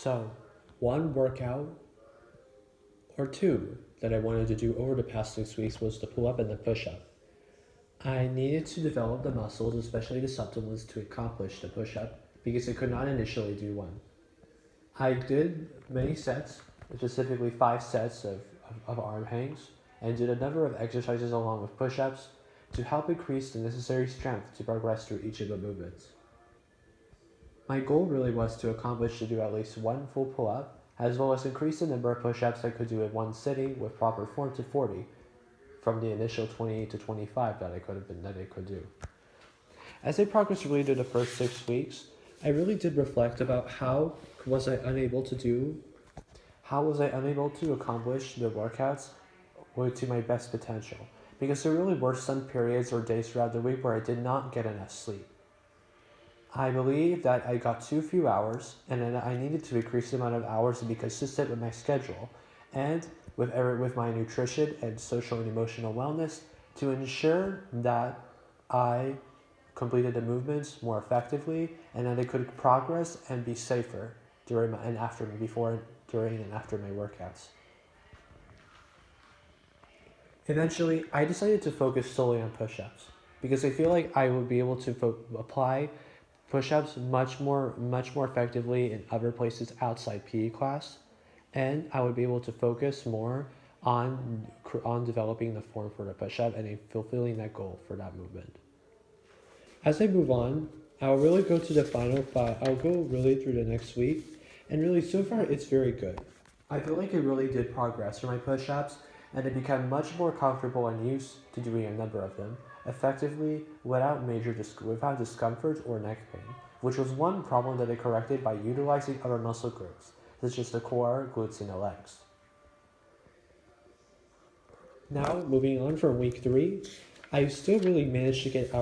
So, one workout or two that I wanted to do over the past 6 weeks was the pull up and the push up. I needed to develop the muscles, especially the subtle ones, to accomplish the push up because I could not initially do one. I did many sets, specifically 5 sets of arm hangs, and did a number of exercises along with push ups to help increase the necessary strength to progress through each of the movements. My goal really was to accomplish to do at least one full pull up, as well as increase the number of push ups I could do in one sitting with proper form to 40, from the initial 28 to 25 that I could do. As I progressed really through the first 6 weeks, I really did reflect about how was I unable to accomplish the workouts to my best potential, because there really were some periods or days throughout the week where I did not get enough sleep. I believe that I got too few hours, and then I needed to increase the amount of hours to be consistent with my schedule and with my nutrition and social and emotional wellness to ensure that I completed the movements more effectively and that I could progress and be safer during and after before, during, and after my workouts. Eventually, I decided to focus solely on push-ups because I feel like I would be able to apply push-ups much more effectively in other places outside PE class, and I would be able to focus more on developing the form for the push-up and fulfilling that goal for that movement. As I move on, I'll really go to the final 5. I'll go really through the next week, and really so far it's very good. I feel like I really did progress for my push-ups, and I become much more comfortable and used to doing a number of them effectively without discomfort or neck pain, which was one problem that I corrected by utilizing other muscle groups, such as the core, glutes, and the legs. Now, moving on from week 3, I still really managed to get enough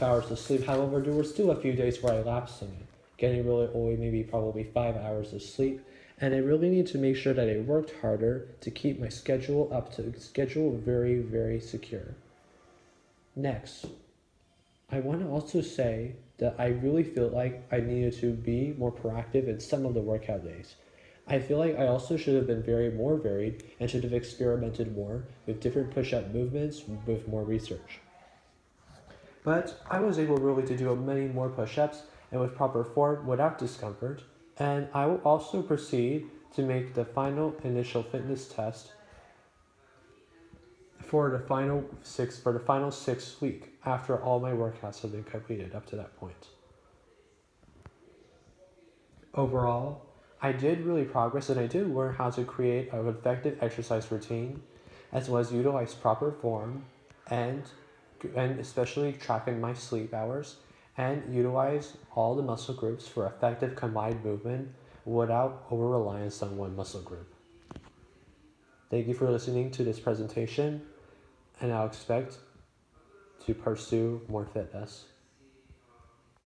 hours of sleep. However, there were still a few days where I lapsed in it, getting really only maybe probably 5 hours of sleep. And I really need to make sure that I worked harder to keep my schedule very, very secure. Next, I want to also say that I really feel like I needed to be more proactive in some of the workout days. I feel like I also should have been more varied and should have experimented more with different push-up movements with more research. But I was able really to do many more push-ups and with proper form without discomfort, and I will also proceed to make the final initial fitness test for the final 6 week after all my workouts have been completed up to that point. Overall, I did really progress and I did learn how to create an effective exercise routine as well as utilize proper form and especially tracking my sleep hours and utilize all the muscle groups for effective combined movement without over-reliance on one muscle group. Thank you for listening to this presentation, and I'll expect to pursue more fitness.